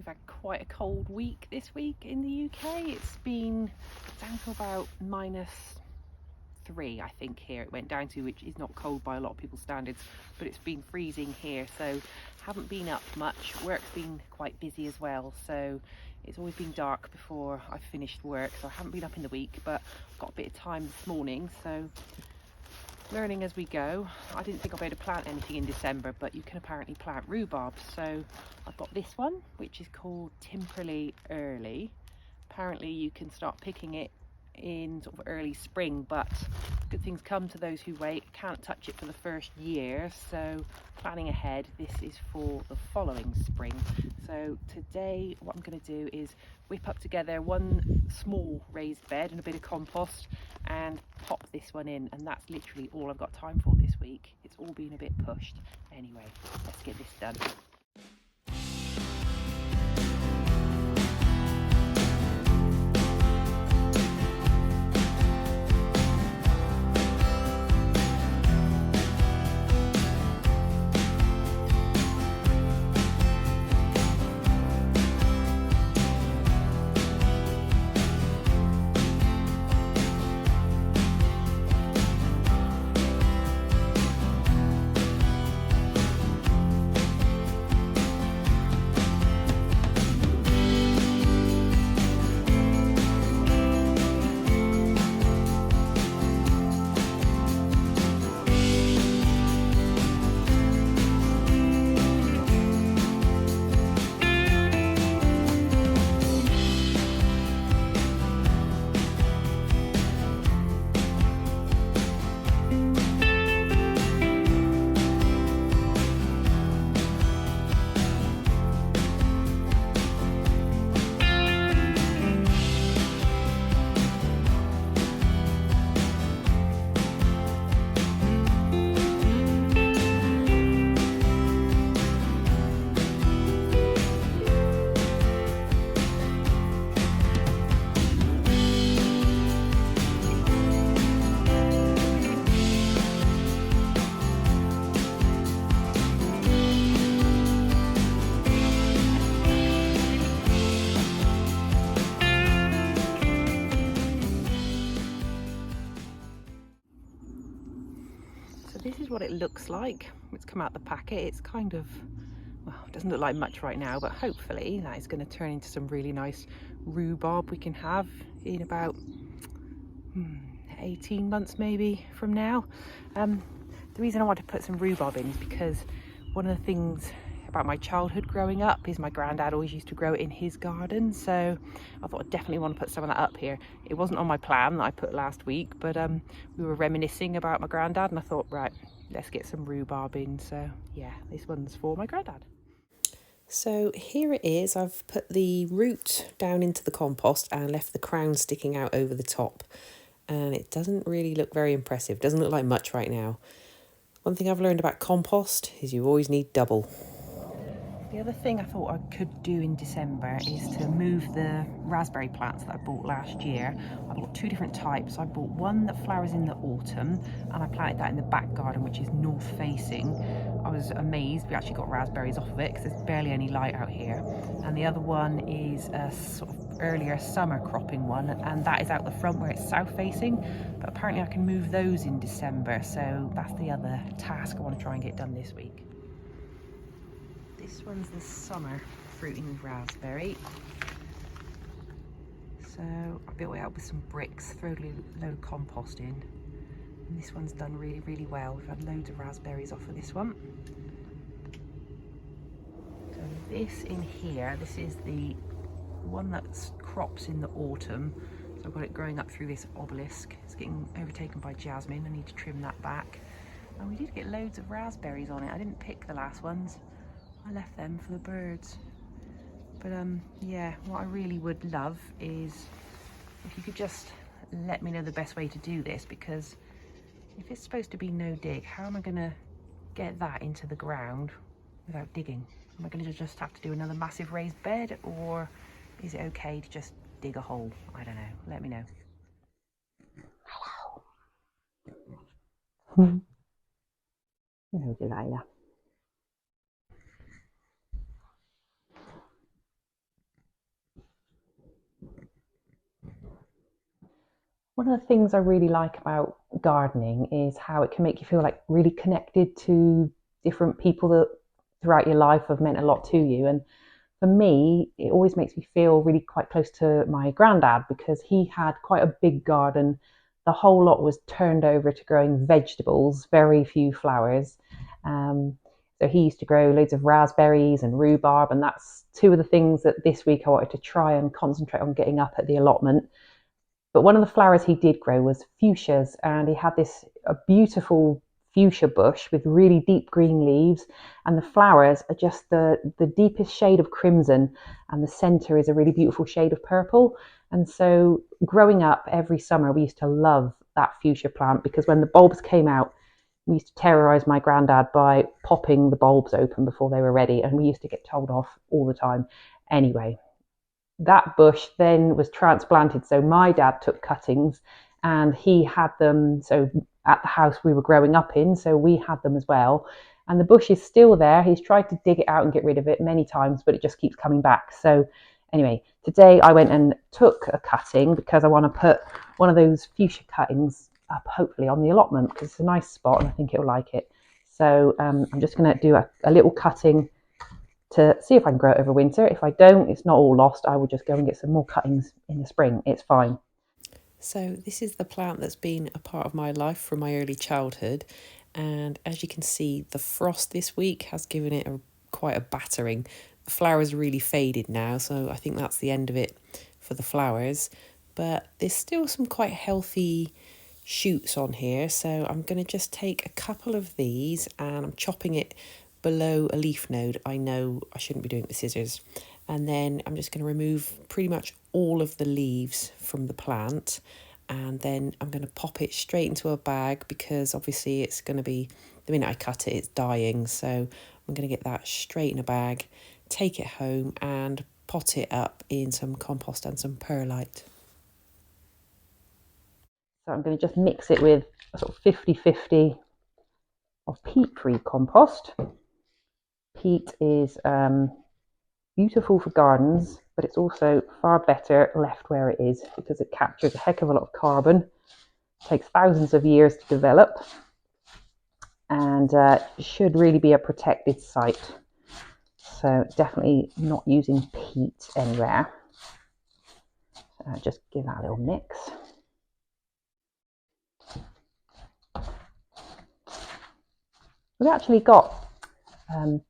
We've had quite a cold week this week in the UK. It's been down to about -3, I think, here it went down to, which is not cold by a lot of people's standards, but it's been freezing here, so haven't been up much. Work's been quite busy as well, so it's always been dark before I've finished work, so I haven't been up in the week, but I've got a bit of time this morning, so learning as we go. I didn't think I'd be able to plant anything in December, but you can apparently plant rhubarb. So I've got this one, which is called Timperley Early. Apparently you can start picking it in sort of early spring, but good things come to those who wait. Can't touch it for the first year, so planning ahead, this is for the following spring. So today what I'm going to do is whip up together one small raised bed and a bit of compost and pop this one in, and that's literally all I've got time for this week. It's all been a bit pushed. Anyway, let's get this done. This is what it looks like. It's come out the packet. It's kind of, well, it doesn't look like much right now, but hopefully that is going to turn into some really nice rhubarb we can have in about 18 months maybe from now. The reason I want to put some rhubarb in is because one of the things about my childhood growing up is my granddad always used to grow it in his garden, so I thought I definitely want to put some of that up here. It wasn't on my plan that I put last week, but we were reminiscing about my granddad and I thought, right, let's get some rhubarb in. So yeah, this one's for my granddad. So here it is. I've put the root down into the compost and left the crown sticking out over the top, and it doesn't really look very impressive. Doesn't look like much right now. One thing I've learned about compost is you always need double. The other thing I thought I could do in December is to move the raspberry plants that I bought last year. I bought two different types. I bought one that flowers in the autumn and I planted that in the back garden, which is north facing. I was amazed we actually got raspberries off of it because there's barely any light out here. And the other one is a sort of earlier summer cropping one, and that is out the front where it's south facing, but apparently I can move those in December, so that's the other task I want to try and get done this week. This one's the summer fruiting raspberry. So I built it up with some bricks, throw a load of compost in, and this one's done really, really well. We've had loads of raspberries off of this one. So this in here, this is the one that crops in the autumn. So I've got it growing up through this obelisk. It's getting overtaken by jasmine. I need to trim that back. And we did get loads of raspberries on it. I didn't pick the last ones. I left them for the birds. But yeah, what I really would love is if you could just let me know the best way to do this, because if it's supposed to be no dig, how am I going to get that into the ground without digging? Am I going to just have to do another massive raised bed, or is it okay to just dig a hole? I don't know. Let me know. Hello. Hello, Delilah. One of the things I really like about gardening is how it can make you feel like really connected to different people that throughout your life have meant a lot to you. And for me, it always makes me feel really quite close to my granddad because he had quite a big garden. The whole lot was turned over to growing vegetables, very few flowers. Um, so he used to grow loads of raspberries and rhubarb, and that's two of the things that this week I wanted to try and concentrate on getting up at the allotment. But one of the flowers he did grow was fuchsias, and he had this a beautiful fuchsia bush with really deep green leaves, and the flowers are just the deepest shade of crimson, and the center is a really beautiful shade of purple. And so growing up every summer, we used to love that fuchsia plant because when the bulbs came out, we used to terrorize my granddad by popping the bulbs open before they were ready, and we used to get told off all the time. Anyway, that bush then was transplanted. So my dad took cuttings and he had them. So at the house we were growing up in, so we had them as well. And the bush is still there. He's tried to dig it out and get rid of it many times, but it just keeps coming back. So anyway, today I went and took a cutting because I want to put one of those fuchsia cuttings up, hopefully on the allotment, because it's a nice spot and I think it'll like it. So I'm just going to do a little cutting to see if I can grow it over winter. If I don't, it's not all lost. I will just go and get some more cuttings in the spring. It's fine. So this is the plant that's been a part of my life from my early childhood. And as you can see, the frost this week has given it quite a battering. The flowers really faded now, so I think that's the end of it for the flowers. But there's still some quite healthy shoots on here. So I'm going to just take a couple of these and I'm chopping it below a leaf node. I know I shouldn't be doing it with scissors. And then I'm just going to remove pretty much all of the leaves from the plant. And then I'm going to pop it straight into a bag because obviously it's going to be, the minute I cut it, it's dying. So I'm going to get that straight in a bag, take it home and pot it up in some compost and some perlite. So I'm going to just mix it with a sort of 50-50 of peat-free compost. Peat is beautiful for gardens, but it's also far better left where it is because it captures a heck of a lot of carbon. It takes thousands of years to develop and should really be a protected site. So definitely not using peat anywhere. So just give that a little mix. We've actually got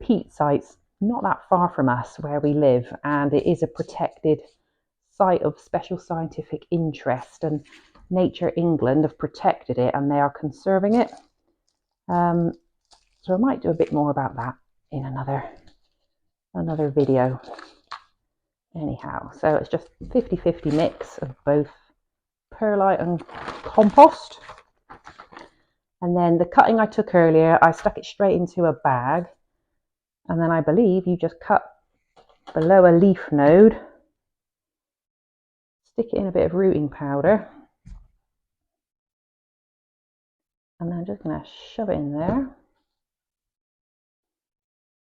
peat sites not that far from us where we live, and it is a protected site of special scientific interest, and Nature England have protected it and they are conserving it. So I might do a bit more about that in another video. Anyhow, so it's just 50-50 mix of both perlite and compost. And then the cutting I took earlier, I stuck it straight into a bag. And then I believe you just cut below a leaf node, stick it in a bit of rooting powder. And then I'm just going to shove it in there.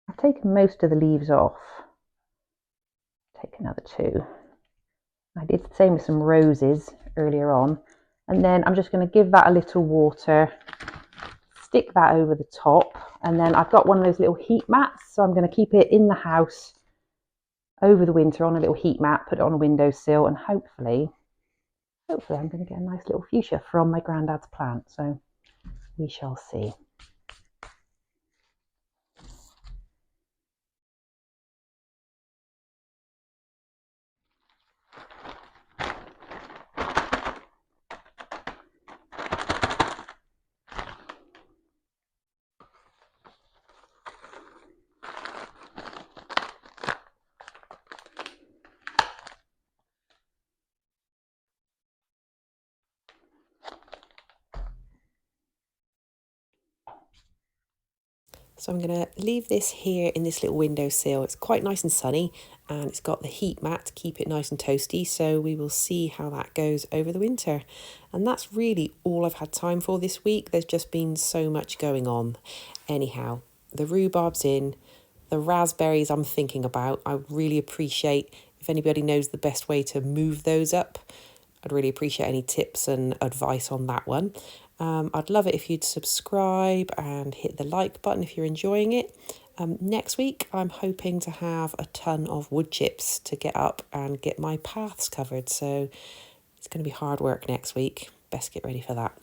I've taken most of the leaves off. Take another two. I did the same with some roses earlier on. And then I'm just going to give that a little water, stick that over the top, and then I've got one of those little heat mats, so I'm going to keep it in the house over the winter on a little heat mat, put it on a windowsill, and hopefully I'm going to get a nice little fuchsia from my granddad's plant. So we shall see. So I'm going to leave this here in this little windowsill. It's quite nice and sunny and it's got the heat mat to keep it nice and toasty. So we will see how that goes over the winter. And that's really all I've had time for this week. There's just been so much going on. Anyhow, the rhubarb's in, the raspberries I'm thinking about. I really appreciate if anybody knows the best way to move those up. I'd really appreciate any tips and advice on that one. I'd love it if you'd subscribe and hit the like button if you're enjoying it. Next week, I'm hoping to have a ton of wood chips to get up and get my paths covered. So it's going to be hard work next week. Best get ready for that.